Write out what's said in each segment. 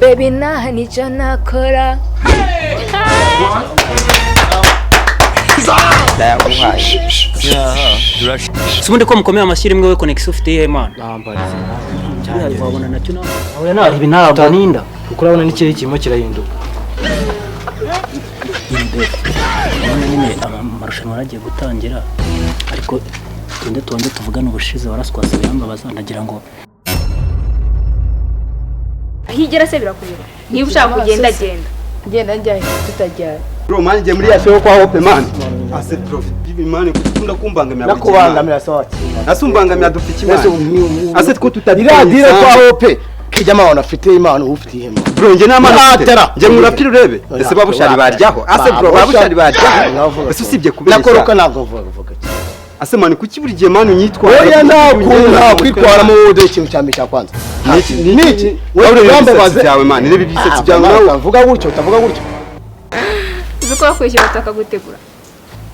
baby naha nicyo nakora. Sibundi ko mukomeye amashyira imwe we connection ufite ye man. Bambarize. Cyane wabona nacyo nawe. Aho na ibi ntabwo ninda. Kuko urabona n'ikiri kirimo kirahinduka. Urabona nyine amarushanwa aragiye gutangira ariko tundi tuvugana ubushize waraswase yambabaza ndagira ngo Higera se birakubira. Niba ushaka kugenda genda. Genda njya tutajyana. Bro man je muri yasho kwa hope man. Ase profit bibi man kukunda kumbangamira. Nakubangamira sawa. Nasumbangamira dufite imana. Ase two tutadira Dire kwa hope. Kijama wanafite imana ufite ihema. Bro nje namana atera. Je murapira urebe. Ese babushari baryaho. Ase bro babushari baryaho. Ese usibye kubeshya. Nakoroka ntabwo vuga. Ase man kuki buri gihe man unyitwa. Oya nakunda kwitwara mu wude ikintu cyambi cya kwanza. Niki? Wewe urambabaza cyawe man. Rebe bisetsi byawe nawe. Vuga gutyo utavuga gutyo. Uko wakwishyura utaka gutegura.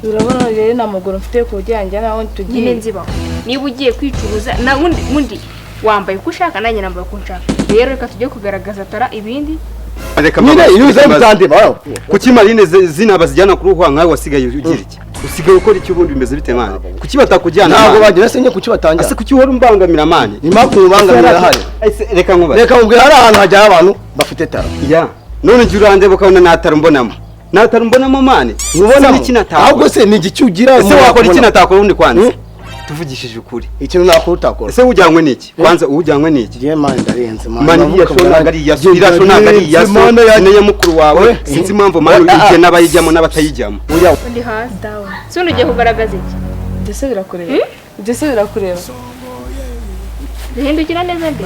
Urabona rero namugoro mfite kujyanja naho tugiye. Nyine nzibaho. Niba ugiye kwicuruza na mundi wambaye uko ushaka nanjye nambaye uko nshaka. Rero reka tujye kugaragaza tara ibindi. Reka nyine yuze mutandeba wawe. Kuki marine zinaba zijyana kuri ruhwa nkawe wasigaye ugira iki? Usigaye ukora iki ubundi bimeze bite mane? Kuki batakujyana? Ntabwo bagira se nye kuki batangira. Ase kuki uhora umbangamira mane? Impamvu ubangamira hari. Reka nkuba. Reka umbwira hari ahantu hajya abantu bafite tara. Ya. None njye urandeba ukabona natara mbonamo. Natara mbonamo mane. Ubona iki natakora? Ahubwo se ni iki ugira? Ese wakora iki natakora undi kwanza? Tuvugishije ukuri. Ikintu nakora utakora. Ese ujyanywe niki? Kwanza ujyanywe niki? Je man ndarenze man. Mani yashona ngari yasubira shona ngari yaso. Neye mukuru wawe. Sinzi impamvu mani ije nabayijyamo n'abatayijyamo. Undi hasi down. Sone ugiye kugaragaza iki? Ndese birakureba. Ndese birakureba. Hindukira neza ndi.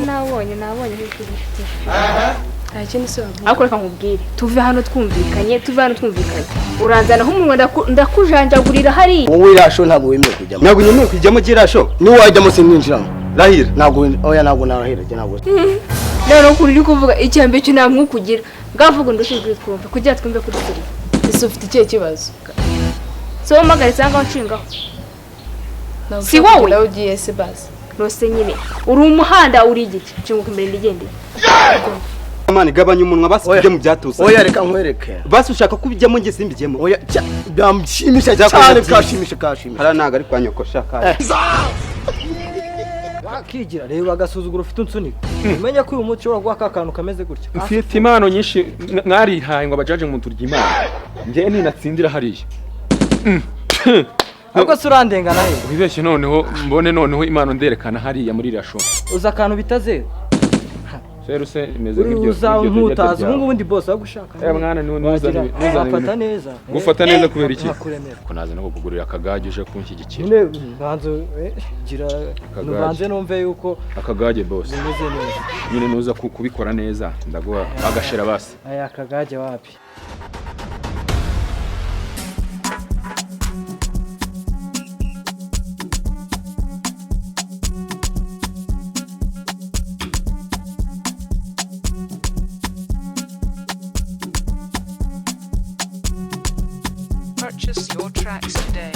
Nabonye hikubishye. Ikintu se Ako reka nkubwire. Tuve hano twumvikanye. Uranzana nk'umuntu ndakujanjagurira hari. Wowe irasho ntabwo wemeye kujyamo. Ntabwo nyemeye kujyamo girasho. Ni wajyamo se ninjiramo. Rahira. Ntabwo oya ntabwo narahira je ntabwo. Rero ukuri uri kuvuga icyambe cyo nta mwukugira. Ngavuga ndushinzwe twumva kugira twumve kuri turi. ese ufite ikihe kibazo? So magari cyangwa nshinga. Si wowe nawe ugiye se basi. Rose nyine. Uri umuhanda uri igiki? Nshinguka imbere ndigende. Mani gabanya umunwa basi kujya mu byatuza. Oya reka nkwereke. Basi ushaka kubijyamo nge simbijyemo. Oya byamshimisha cyane kashimisha. Hara naga ari kwanyokosha kaje. Wakigira reba agasuzuguro ufite unsunika. Umenya ko uyu muco uragwa kakantu kameze gutya. Mfite impano nyinshi mwarihaye ngo abajaje mu turya imana. Nge ninatsindira hariya. Ahubwo surandengana he. Wibeshye noneho mbone noneho impano nderekana hariya muri rasho. Uza akantu bitaze. Seru se imeze nk'ibyo. Uza nkutaza ubu ngubundi boss wagushaka. Mwana nuzane Afata neza. Gufata neza kubera iki? Ko naza no kugurira akagage uje kunshyigikira. None banzo gira nubanze numve yuko akagage boss. Bimeze neza. Nyine nuza kubikora neza ndaguha agashera basi. Aya akagage wapi? Purchase your tracks today.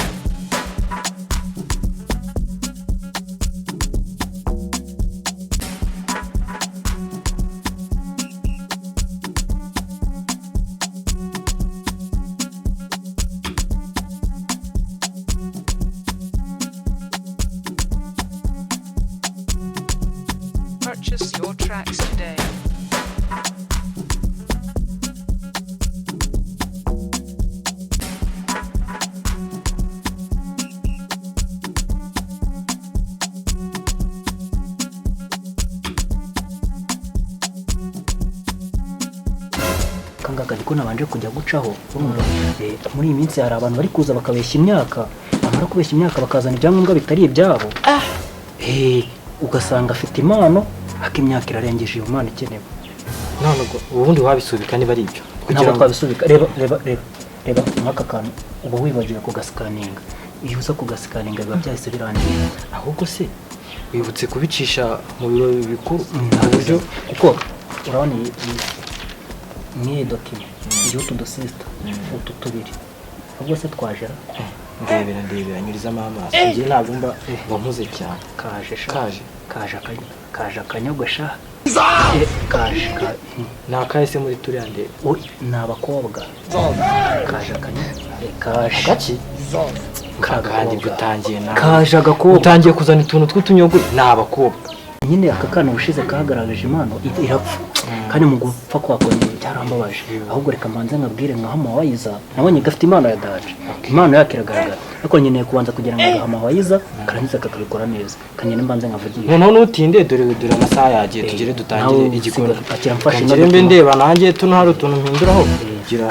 Purchase your tracks today. kangaga ariko nabanje kujya gucaho muri iyi minsi hari abantu bari kuza bakabeshya imyaka bamara kubeshya imyaka bakazana ibyangombwa bitari ibyabo ugasanga afite impano akimyaka irarengeje iyo mpano ikenewe none ubundi wabisubika niba ari ibyo ntabwo twabisubika reba nk'aka kantu uba wibagiwe kugasikaninga iyo uza kugasikaninga biba byahise birangira ahubwo se wibutse kubicisha mu biro bikuru nta buryo kuko urabona ni dokima y'utu dosista utu tubiri ahubwo se twajera ndebera nyurizamo amaso ngiye ntabwo mba mpuze cyane kaje akanya kaje akanyogosha kaje ni akahise muri turiya ndebe ni abakobwa kaje kaje agaki kakandi gutangiye nawe kaje agakobwa utangiye kuzana utuntu tw'utunyogo ni abakobwa nyine aka kana ubushize kagaragaje impano irapfa kandi mu gupfa kwako byarambabaje ahubwo reka mbanze nkabwire nka Hama Wayiza nabonye gafite impano ya daje impano yake iragaragara ariko nyine kubanza kugira ngo Hama Wayiza karangiza kakabikora neza kanyine mbanze nkavugisha noneho nutinde dore amasaha yagiye tugire dutangire igikorwa akira mfashe ngire mbe ndeba nanjye tuno hari utuntu mpinduraho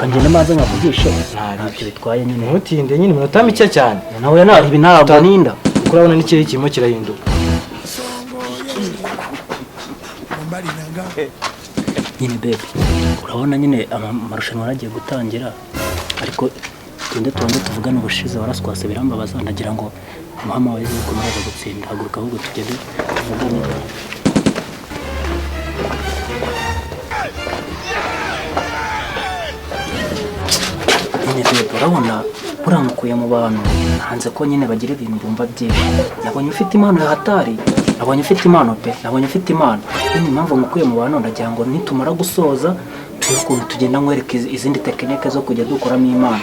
kanyine mbanze nkavugisha ntacyo bitwaye nyine ntutinde nyine iminota mike cyane nawe yana ibi ntabwo ninda kuko urabona n'ikiri kirimo kirahinduka nyine baby urabona nyine amarushanwa aragiye gutangira ariko tugende tuvugane ubushize waraswase birambabaza ndagira ngo Hama Wayiza ukomeza gutsinda haguruka ahubwo tugende tuvugane nyine baby urabona uramukuye mu bantu hanze ko nyine bagira ibintu bumva byinshi nabonye ufite impano ya hatari nabonye ufite impano pe nabonye ufite impano nyine impamvu mukuye mu bantu ndagira ngo nitumara gusoza ukuntu tugenda nkwereka izindi tekinike zo kujya dukoramo impano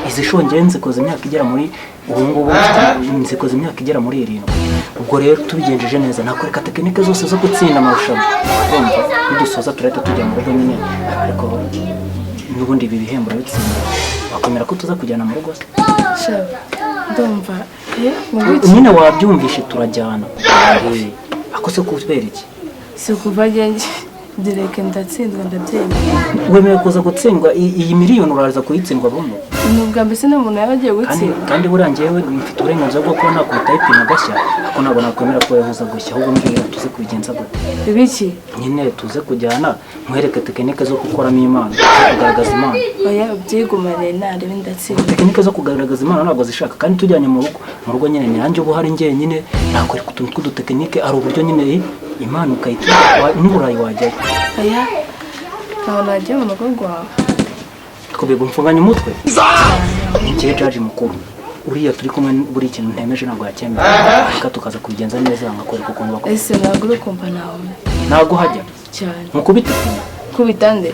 izi shongeye nzikoze imyaka igera muri ubu ngubu nzikoze imyaka igera muri 7 ubwo rero tubigenjeje neza nakwereka tekinike zose zo gutsinda amarushanwa nidusoza turahita tujya mu rugo nyine ariko n'ubundi ibi bihembo bitsinda wakomera ko tuza kujyana mu rugo ndumva nyine wabyumvishe turajyana ako se kubera iki si kuva genge direke ndatsindwa ndabyemera wemeye kuza gutsindwa iyi miliyoni uraza kuyitsindwa buno nubwa mbese n'umuntu yaba agiye gutsindwa kandi buriya njyewe mfite uburenganzira bwo kuba nakubita ipine gashya ariko ntabwo nakwemera ko yahuza gushya ahubwo mbwira tuze kubigenza gute ibiki nyine tuze kujyana nkwereke tekinike zo gukoramo impano zo kugaragaza impano oya ubyigumane narebe ndatsindwa tekinike zo kugaragaza impano ntabwo zishaka kandi tujyanye mu rugo nyine nanjye ubu hari njyenyine nakwereka utuntu tw'udutekinike ari uburyo nyine impano ukayita n'uburayi wajyayo oya ntabwo nagiye mu rugo rwawe kubigwa mfunganya umutwe ni njyewe jaji mukuru uriya turi kumwe buri kintu ntemeje ntabwo yacyemera reka tukaza kubigenza neza nkakwereka ukuntu bakora ese ntabwo uri kumva nawe ntabwo hajya cyane mukubita kubita nde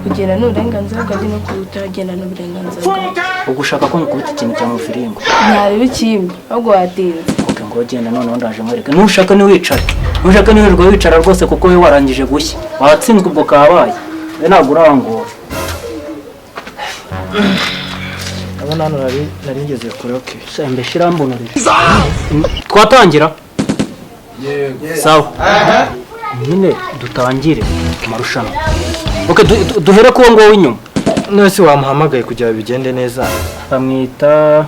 kugenda n'uburenganzira bwanjye no kutagenda n'uburenganzira bwanjye ubwo ushaka ko mukubita ikintu cya mufiringo ntarebe ikimbi ahubwo watinze oke ngo genda noneho ndaje nkwereke nushaka niwicare nushaka niwirirwa wicara rwose kuko we warangije gushya watsinzwe ubwo kabaye we ntabwo urangora abana hano nari ngeze kure okay sembe shirambonore twatangira sawa nyine dutangire amarushanwa oke duhere kuwo ngo w'inyuma nose wamuhamagaye kugira bigende neza bamwita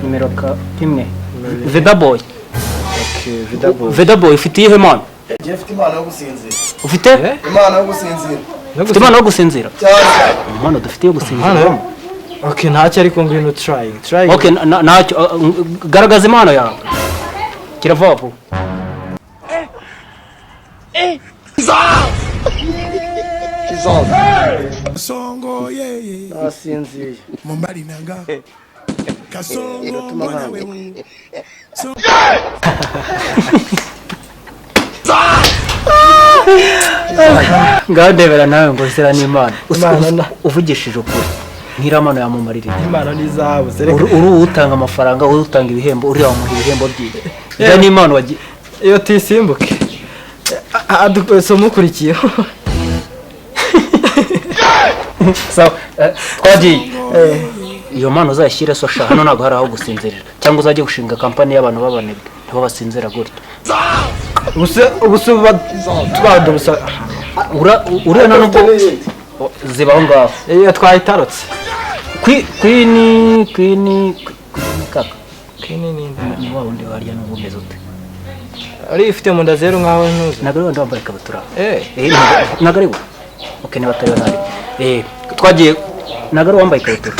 nimero 1 Veda Boy okay Veda Boy ufite iyihe mpano Njye mfite impano yo gusinzira. ufite Impano yo gusinzira. ufite impano yo gusinzira Cyane. impano dufite yo gusinzira okay ntacyo ariko ngwino try okay ntacyo garagaza impano yawe kirava vuba Songo yeye asinziye mumbali nanga kasongo mbona wewe ngadebera nawe ngo zira n'Imana uvugishije ukuri nkiramano yamumarira impano n'izahabu uri utanga amafaranga uri utanga ibihembo uri wamuha ibihembo byiwe ya n'Imana wagiye iyo tisimbuke adukurikiye sawa twagiye iyo mpano uzayishyire so sha hano ntabwo hari aho gusinzirira cyangwa uzajye gushinga kampani y'abantu b'abanebwe nibo basinzira gutyo ubuse tubado busa uriya nubwo zibaho ngaho iyo twayitarotse kwini kaka kwini ni wa wundi warya n'ubu umeze ute ari ifite mu nda zero nkaho ntuzi ntabwo wenda wambaye ikabutura ntabwo ari we okay niba atari we twagiye ntabwo ari wambaye ikabutura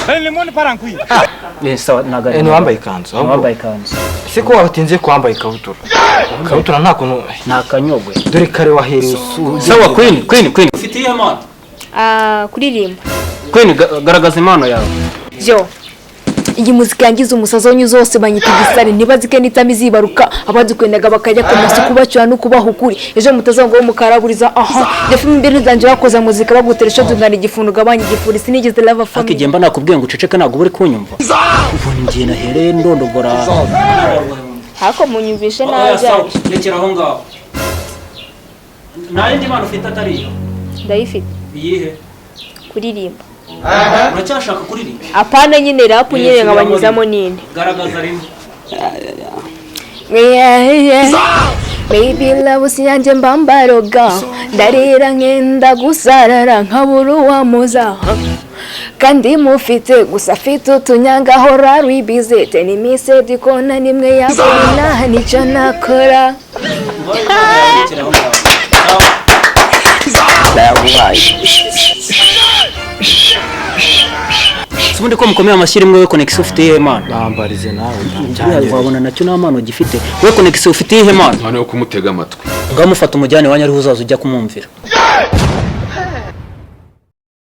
sawa ntabwo ari wambaye ikanzu wambaye ikanzu si ko watinze kwambaye ikabutura ikabutura nta kuntu nta kanyogwe dore kare wahereye sawa kwini ufite iyihe mpano kuririmba kwini garagaza impano yawe byo iyi muzika yangiza umusazi wanyu zose banyita igisare ntibazike n'itami zibaruka abadukwendaga bakajya ku masuku bacyura no kubaha ukuri ejo mutazongo mukaraburiza aha defime imbere zanjye bakoza muzika baguteresha dungana igifundu gabanya igifuri sinigeze lava family akigemba nakubwiye ngo uceceke ntabwo uri kunyumva ubu ngiye nahereye ndondogora hako munyumvishe naje rekera aho ngaho nta yindi mpano ufite atari iyo ndayifite iyihe kuririmba uracyashaka kuririmba apana nyine rap nyine nkabanyuzamo ninde garagaza rimwe baby love siyanjye mbambaroga ndarira nkenda gusarara nkabura uwamuza kandi mufite gusa afite utunyanga hora rwibize teni mise dikona nimwe yakona nicyo nakora ubundi ko mukomeye amashyira imwe we Connection ufite ihe mana bambarize nawe wabona nacyo nta mpano gifite we Connection ufite ihe mana hano yo kumutega amatwi ngaho mufata umujyane wanyu ariho uzaza ujya kumwumvira